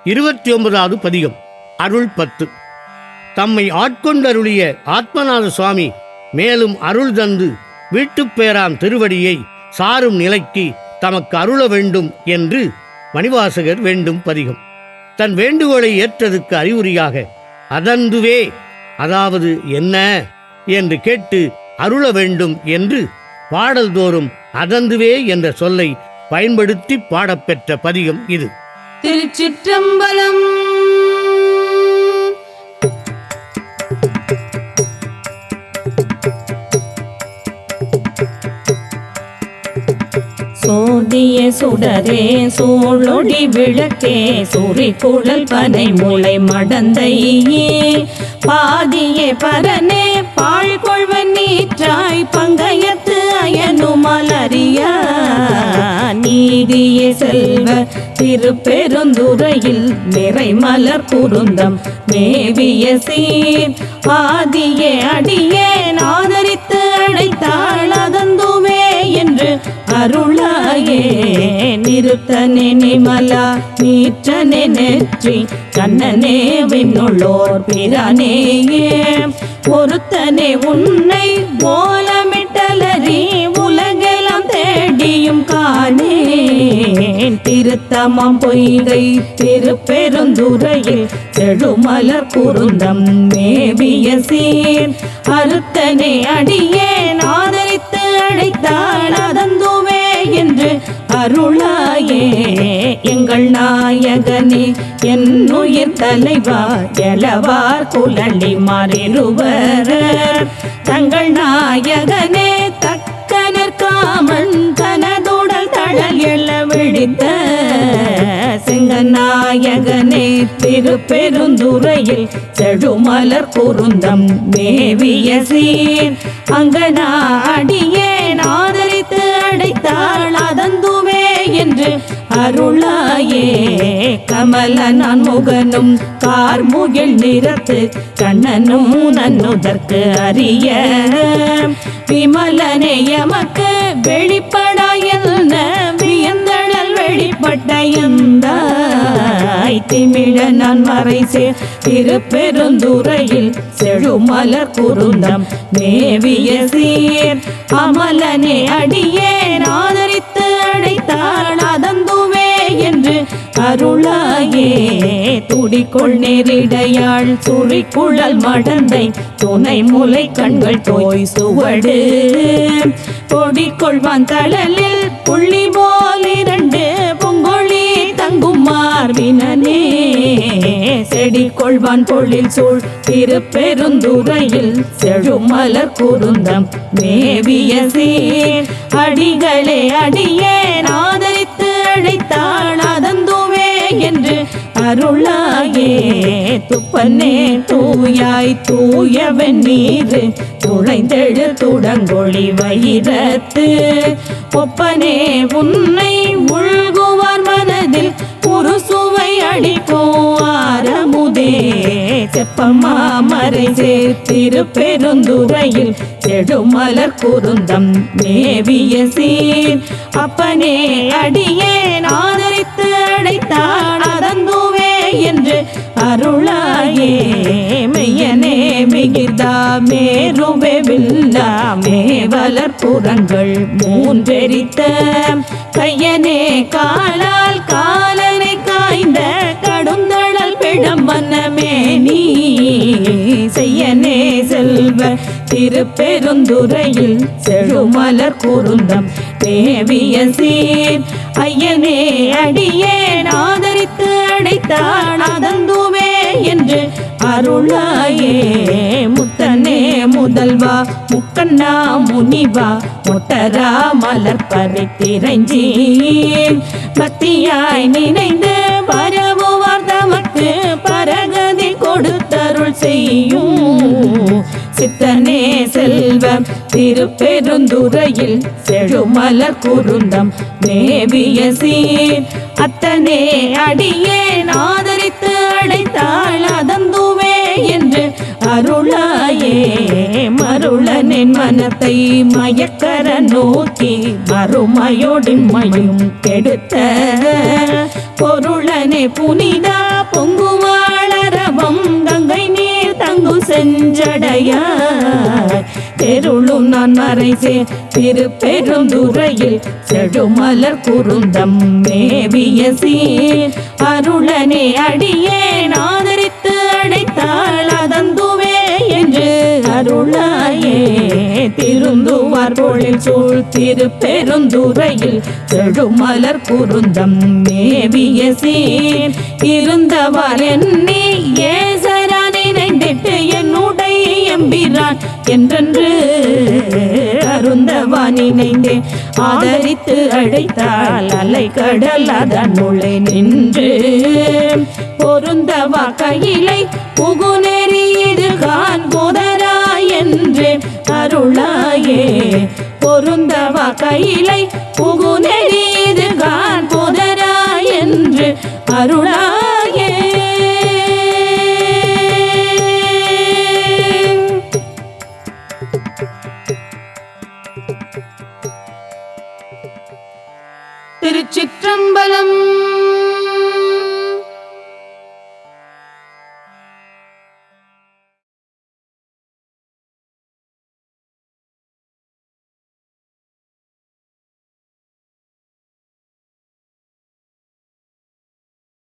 29வது பதிகம். அருள் 10. தம்மை ஆட்கொண்டருளிய ஆத்மநாத சுவாமி மேலும் அருள் தந்து வீட்டுப்பேரான் திருவடியை சாரும் நிலைக்கு தமக்கு அருள வேண்டும் என்று மணிவாசகர் வேண்டும் பதிகம். தன் வேண்டுகோளை ஏற்றதுக்கு அறிகுறியாக அதந்துவே, அதாவது என்ன என்று கேட்டு அருள வேண்டும் என்று பாடல்தோறும் அதந்துவே என்ற சொல்லை பயன்படுத்தி பாடப்பெற்ற பதிகம் இது. திருச்சிற்றம்பலம். சோதிய சுடரே சூழொடி விளக்கே சுரி குழல் பனை முளை மடந்தையே பாதியே பரனே பாழ் கொள்வன் நீற்றாய் பங்கயத்து அயனுமலறிய நீதிய செல்வ திருப்பெருந்துறையில் நிறை மலர் குருந்தம் மேவிய சீர் ஆதியே அடியே ஆதரித்து அடைத்தாள் அதந்துவே என்று அருளாயே நிறுத்தனே நிமலா நீற்றனே நெற்றி கண்ணனே விண்ணுள்ளோர் பிரானேயே ஒருத்தனே உன்னை ஓலமிட்டலறி உலகெல்லாம் தேடியும் காணேன் திருத்தமம் பொய்கை திருப்பெருந்துறையில் செழுமலர் குருந்தம் மேவிய சீர் அறுத்தனே அடியே ஆதரித்து அழைத்தாள் அதந்துவே என்று அருளாயே எங்கள் நாயகனே என் உயிர் தலைவா எழவார் குழலி மாறிருவர் தங்கள் நாயகனே தக்கனர் காமன் தனதுடல் தழல் எழ விழித்த செங்கநாயகனே திருப்பெருந்துறையில் செழுமலர் குருந்தம் மேவிய சீர் அங்கனா அடியே ஆதரித்து அடைத்தாள் அதந்துவே என்று அருளாயே கமல நான் முகனும் கார்முகில் நிறத்து கண்ணனும் நன்னுதற்கு அறிய விமலனே எமக்கு வெளிப்படாயல்ன வியந்தழல் வெளிப்பட்ட எந்தாய் திமிழ நான் மறைசே திருப்பெருந்துறையில் செழுமலர் குருந்தம் மேவிய சீர் அமலனே அடியே ஆதரித்து அடைத்தாள் அதந்துவே என்று அருளாயே துடிக்கொள் நேரிடையாள் சுரிக்குழல் மடந்தை துணை முலை கண்கள் தோய் சுவடு பொடிக்கொள்வான் தழலில் புள்ளி போல் இரண்டு பொங்கொழி தங்கும் மார்பினே செடிக்கொள்வான் பொழில் சூழ் திருப்பெருந்துறையில் செழுமலர் குருந்தம் மேவிய சீர் அடிகளே அடியே ஆதரித்து அழைத்தாள் அதந்துவே என்று அருளாயே துப்பனே தூயாய் தூயவன் நீரு துளைந்தெழு துடங்கொழி வயிரத்து ஒப்பனே உன்னை உள்குவார் மனதில் ஒரு சுவை அளிக்கும் ஆரமுதே செப்பமா மறை திருப்பெருந்துறையில் செழுமலர் குருந்தம் மேவிய சீர் அப்பனே அடியே ஆதரித்து அடைத்தாள் அதந்துவே என்று அருளாயே மெய்யனே மிகிர்தா மேருவே வில்லா மேவலர் புறங்கள் மூன்றெரித்த கையனே காலால் காலனை காய்ந்த கடுந்தழல் பிழம்பனமே நீ செய்யனே செல்வ திருப்பெருந்துறையில் செழுமலர் குருந்தம் மேவிய சீர் ஐயனே அடியே ஆதரித்து அடைத்தாள் அதந்துவே என்று அருளாயே முத்தனே முதல்வா முக்கண்ணா முனிவா முட்டரா மலர் பறித்திரஞ்சி பக்தியாய் நினைந்து பரவுவார் தமக்கு பரகதி கொடுத்தருள் செய்யும் சித்தனே செல்வ திருப்பெருந்துறையில் செழுமலர் குருந்தம் மேவிய சீர் அத்தனே அடியே ஆதரித்து அடைத்தாள் அதந்துவே என்று அருளாயே மருளனின் மனத்தை மயக்கர நோக்கி மறுமையோடிம்மையும் கெடுத்த பொருளனே புனிதா பொங்குவாளரவம் கங்கை நீர் தங்கு செஞ்சடையாய் தெருளும் நான் மறைசே திருப்பெருந்துறையில் செழுமலர் குருந்தம் மேவிய சீர் அருளனே அடியே ஆதரித்து அடைத்தாள் அதந்துவே என்று அருளாயே திருந்துவார் பொழில் சூழ் திருப்பெருந்துறையில் செழுமலர் குருந்தம் மேவிய சீர் இருந்தவார் என்னை ஏசரா நினைந்திட்டு என்னுடைய எம்பிரான் என்றென்று அருந்தவா நினைந்தே ஆதரித்து அழைத்தாள் அலை கடல் அதனுள்ளே நின்று பொருந்தவா கையிலை புகுநெறி இது கான் போதரா என்று அருளாயே பொருந்தவா கையிலை புகுநெறி இது கான் போதரா என்று அருளாயே திருச்சிற்றம்பலம்.